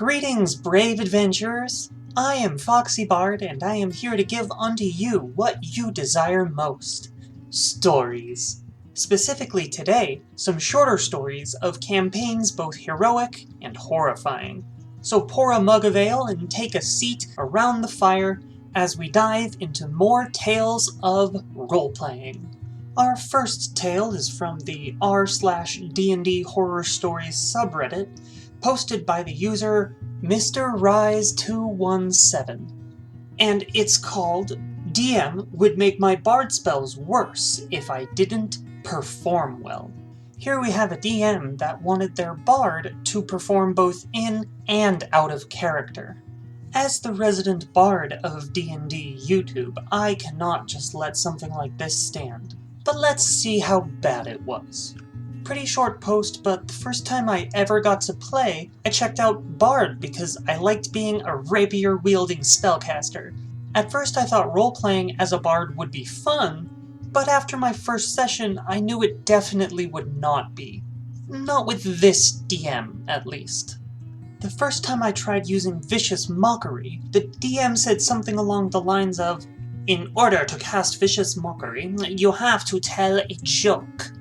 Greetings, brave adventurers! I am FoxyBard, and I am here to give unto you what you desire most. Stories. Specifically today, some shorter stories of campaigns both heroic and horrifying. So pour a mug of ale and take a seat around the fire as we dive into more tales of role-playing. Our first tale is from the r/D&D Horror Stories subreddit, posted by the user Mr. Rise217, and it's called DM Would Make My Bard Spells Worse If I Didn't Perform Well. Here we have a DM that wanted their bard to perform both in and out of character. As the resident bard of D&D YouTube, I cannot just let something like this stand. But let's see how bad it was. Pretty short post, but the first time I ever got to play, I checked out Bard because I liked being a rapier-wielding spellcaster. At first I thought role-playing as a bard would be fun, but after my first session I knew it definitely would not be. Not with this DM, at least. The first time I tried using Vicious Mockery, the DM said something along the lines of, "In order to cast Vicious Mockery, you have to tell a joke."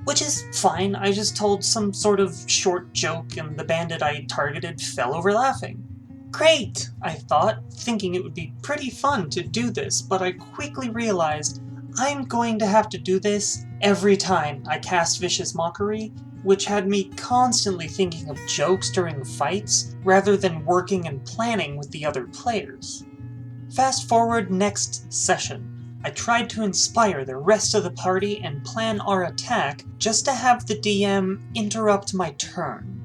Which is fine, I just told some sort of short joke and the bandit I targeted fell over laughing. Great, I thought, thinking it would be pretty fun to do this, but I quickly realized I'm going to have to do this every time I cast Vicious Mockery, which had me constantly thinking of jokes during fights, rather than working and planning with the other players. Fast forward next session. I tried to inspire the rest of the party and plan our attack just to have the DM interrupt my turn.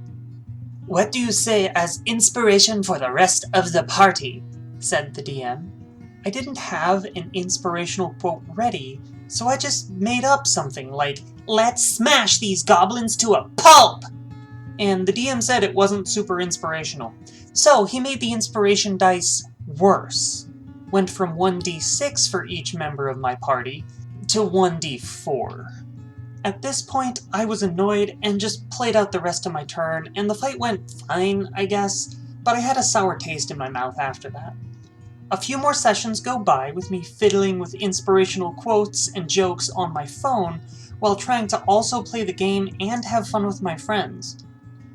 "What do you say as inspiration for the rest of the party?" said the DM. I didn't have an inspirational quote ready, so I just made up something like, "Let's smash these goblins to a pulp!" And the DM said it wasn't super inspirational, so he made the inspiration dice worse. Went from 1d6 for each member of my party to 1d4. At this point, I was annoyed and just played out the rest of my turn, and the fight went fine, I guess, but I had a sour taste in my mouth after that. A few more sessions go by with me fiddling with inspirational quotes and jokes on my phone while trying to also play the game and have fun with my friends.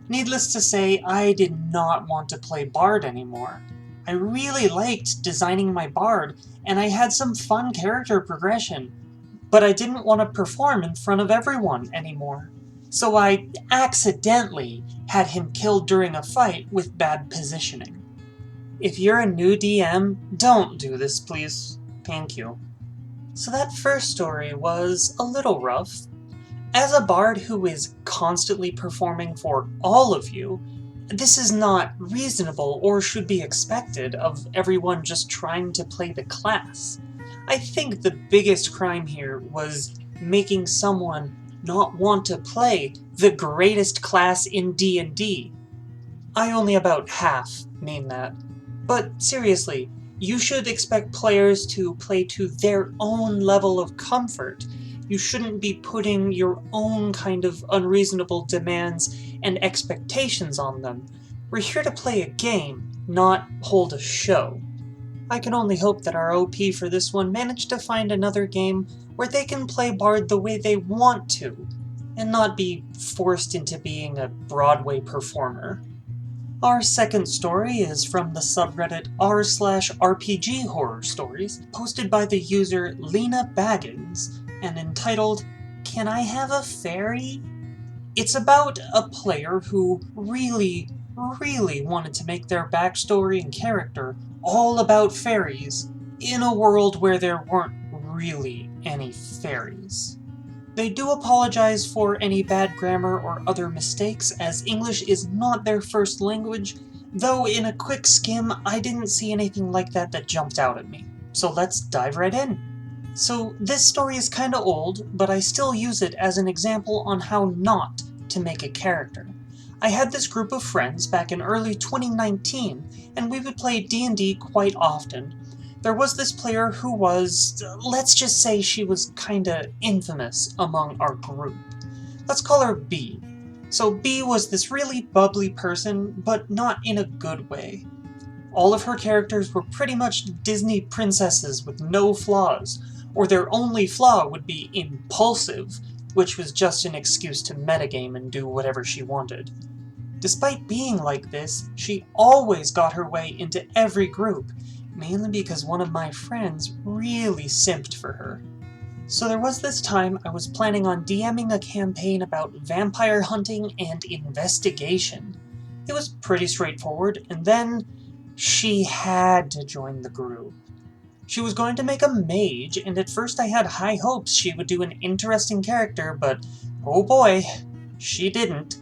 Needless to say, I did not want to play Bard anymore. I really liked designing my bard, and I had some fun character progression, but I didn't want to perform in front of everyone anymore. So I accidentally had him killed during a fight with bad positioning. If you're a new DM, don't do this, please. Thank you. So that first story was a little rough. As a bard who is constantly performing for all of you, this is not reasonable or should be expected of everyone just trying to play the class. I think the biggest crime here was making someone not want to play the greatest class in D&D. I only about half mean that. But seriously, you should expect players to play to their own level of comfort. You shouldn't be putting your own kind of unreasonable demands and expectations on them. We're here to play a game, not hold a show. I can only hope that our OP for this one managed to find another game where they can play Bard the way they want to, and not be forced into being a Broadway performer. Our second story is from the subreddit r/RPG Horror Stories, posted by the user Lena Baggins, and entitled, "Can I Have a Fairy?" It's about a player who really wanted to make their backstory and character all about fairies, in a world where there weren't really any fairies. They do apologize for any bad grammar or other mistakes, as English is not their first language, though in a quick skim I didn't see anything like that jumped out at me. So let's dive right in. So this story is kinda old, but I still use it as an example on how not to make a character. I had this group of friends back in early 2019, and we would play D&D quite often. There was this player who was, let's just say she was kinda infamous among our group. Let's call her B. So B was this really bubbly person, but not in a good way. All of her characters were pretty much Disney princesses with no flaws, or their only flaw would be impulsive, which was just an excuse to metagame and do whatever she wanted. Despite being like this, she always got her way into every group, mainly because one of my friends really simped for her. So there was this time I was planning on DMing a campaign about vampire hunting and investigation. It was pretty straightforward, and then she had to join the group. She was going to make a mage, and at first I had high hopes she would do an interesting character, but oh boy, she didn't.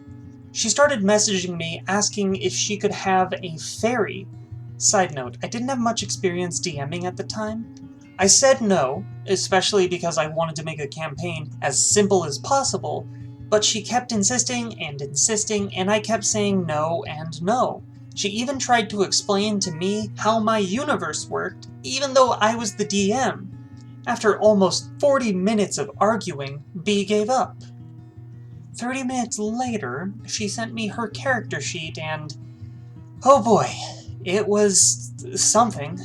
She started messaging me asking if she could have a fairy. Side note, I didn't have much experience DMing at the time. I said no, especially because I wanted to make a campaign as simple as possible, but she kept insisting, and I kept saying no and no. She even tried to explain to me how my universe worked, even though I was the DM. After almost 40 minutes of arguing, B gave up. 30 minutes later, she sent me her character sheet and oh boy, it was something.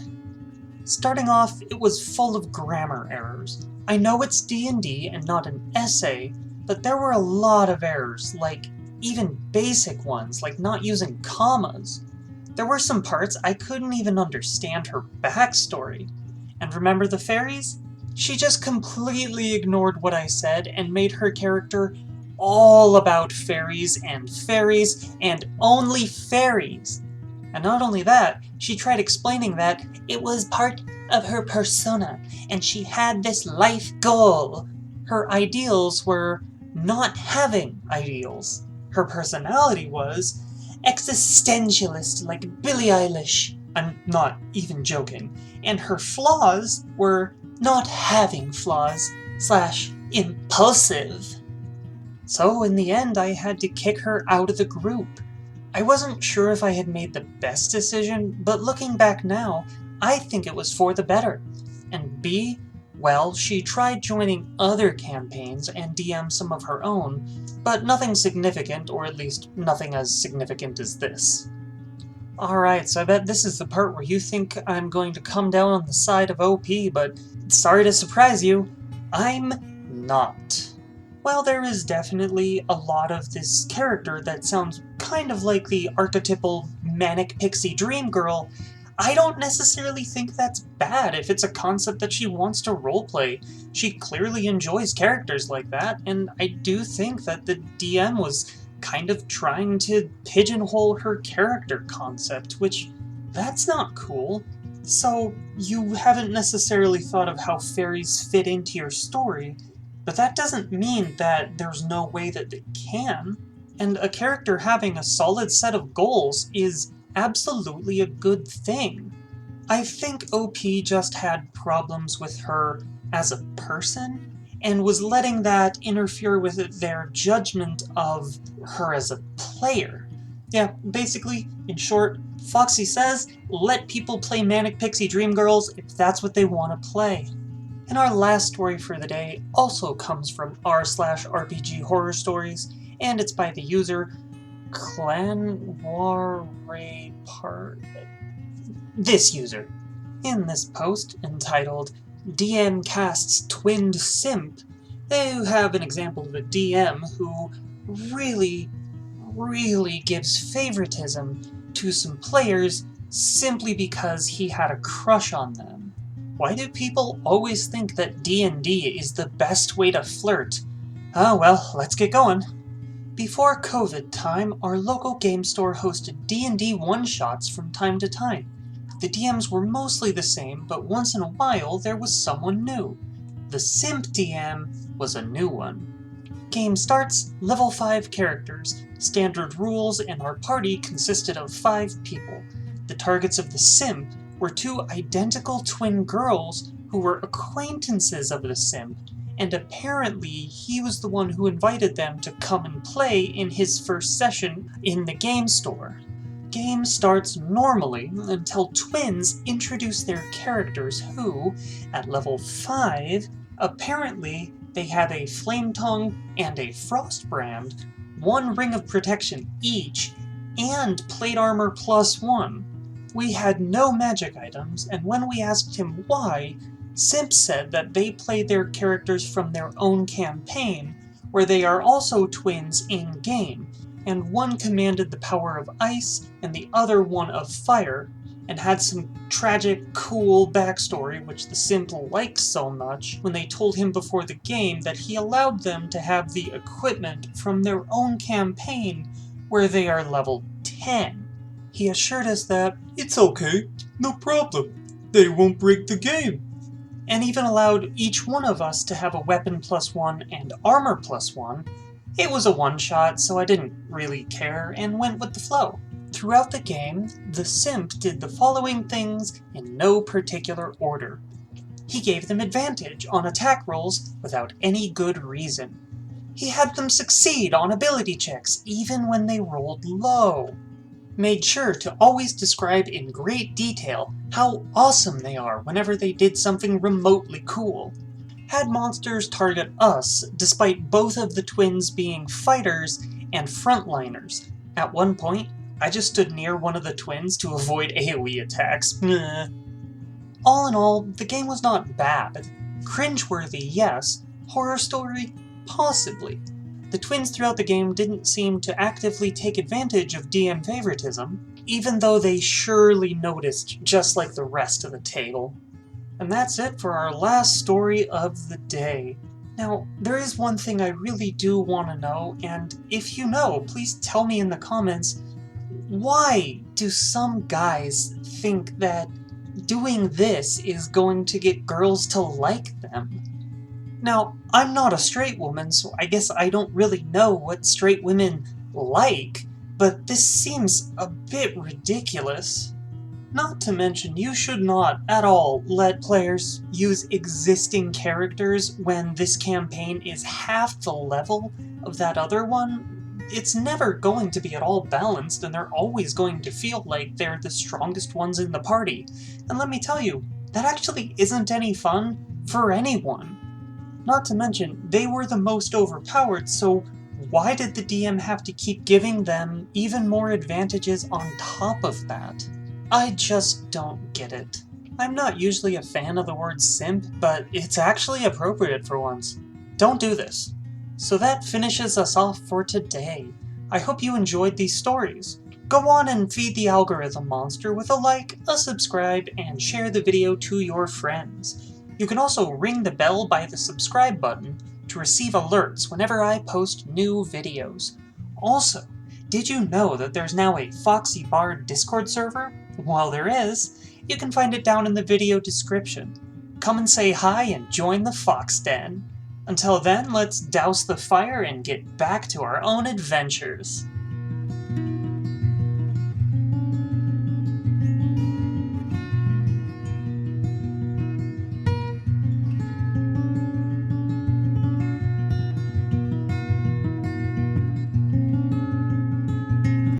Starting off, it was full of grammar errors. I know it's D&D and not an essay, but there were a lot of errors, like even basic ones, like not using commas. There were some parts I couldn't even understand her backstory. And remember the fairies? She just completely ignored what I said and made her character all about fairies and only fairies. And not only that, she tried explaining that it was part of her persona, and she had this life goal. Her ideals were not having ideals. Her personality was existentialist like Billie Eilish. I'm not even joking. And her flaws were not having flaws / impulsive. So in the end, I had to kick her out of the group. I wasn't sure if I had made the best decision, but looking back now, I think it was for the better. And B, well, she tried joining other campaigns and DM some of her own, but nothing significant, or at least nothing as significant as this. Alright, so I bet this is the part where you think I'm going to come down on the side of OP, but sorry to surprise you, I'm not. While there is definitely a lot of this character that sounds kind of like the archetypal manic pixie dream girl, I don't necessarily think that's bad if it's a concept that she wants to roleplay. She clearly enjoys characters like that, and I do think that the DM was kind of trying to pigeonhole her character concept, which, that's not cool. So, you haven't necessarily thought of how fairies fit into your story, but that doesn't mean that there's no way that they can. And a character having a solid set of goals is absolutely a good thing. I think OP just had problems with her as a person, and was letting that interfere with their judgment of her as a player. Yeah, basically, in short, Foxy says, let people play Manic Pixie Dream Girls if that's what they want to play. And our last story for the day also comes from r/RPG Horror Stories, and it's by the user Clanwarraypart. This user. In this post, entitled DM Casts Twinned Simp, they have an example of a DM who really gives favoritism to some players simply because he had a crush on them. Why do people always think that D&D is the best way to flirt? Oh well, let's get going. Before COVID time, our local game store hosted D&D one-shots from time to time. The DMs were mostly the same, but once in a while there was someone new. The Simp DM was a new one. Game starts, level 5 characters, standard rules, and our party consisted of 5 people. The targets of the Simp were 2 identical twin girls who were acquaintances of the Simp, and apparently he was the one who invited them to come and play in his first session in the game store. Game starts normally until twins introduce their characters who, at level 5, apparently they have a flame tongue and a frost brand, 1 ring of protection each, and plate armor +1. We had no magic items, and when we asked him why, Simps said that they play their characters from their own campaign, where they are also twins in-game, and one commanded the power of ice and the other one of fire, and had some tragic, cool backstory which the Simp liked so much when they told him before the game that he allowed them to have the equipment from their own campaign where they are level 10. He assured us that it's okay, no problem, they won't break the game, and even allowed each one of us to have a weapon +1 and armor +1. It was a one-shot, so I didn't really care and went with the flow. Throughout the game, the Simp did the following things in no particular order. He gave them advantage on attack rolls without any good reason. He had them succeed on ability checks even when they rolled low. Made sure to always describe in great detail how awesome they are whenever they did something remotely cool. Had monsters target us, despite both of the twins being fighters and frontliners. At one point, I just stood near one of the twins to avoid AoE attacks. All in all, the game was not bad. Cringeworthy, yes. Horror story? Possibly. The twins throughout the game didn't seem to actively take advantage of DM favoritism, even though they surely noticed just like the rest of the table. And that's it for our last story of the day. Now, there is one thing I really do want to know, and if you know, please tell me in the comments, why do some guys think that doing this is going to get girls to like them? Now, I'm not a straight woman, so I guess I don't really know what straight women like, but this seems a bit ridiculous. Not to mention, you should not at all let players use existing characters when this campaign is half the level of that other one. It's never going to be at all balanced, and they're always going to feel like they're the strongest ones in the party. And let me tell you, that actually isn't any fun for anyone. Not to mention, they were the most overpowered, so why did the DM have to keep giving them even more advantages on top of that? I just don't get it. I'm not usually a fan of the word simp, but it's actually appropriate for once. Don't do this. So that finishes us off for today. I hope you enjoyed these stories. Go on and feed the algorithm monster with a like, a subscribe, and share the video to your friends. You can also ring the bell by the subscribe button to receive alerts whenever I post new videos. Also, did you know that there's now a FoxyBard Discord server? Well, there is. You can find it down in the video description. Come and say hi and join the Fox Den. Until then, let's douse the fire and get back to our own adventures.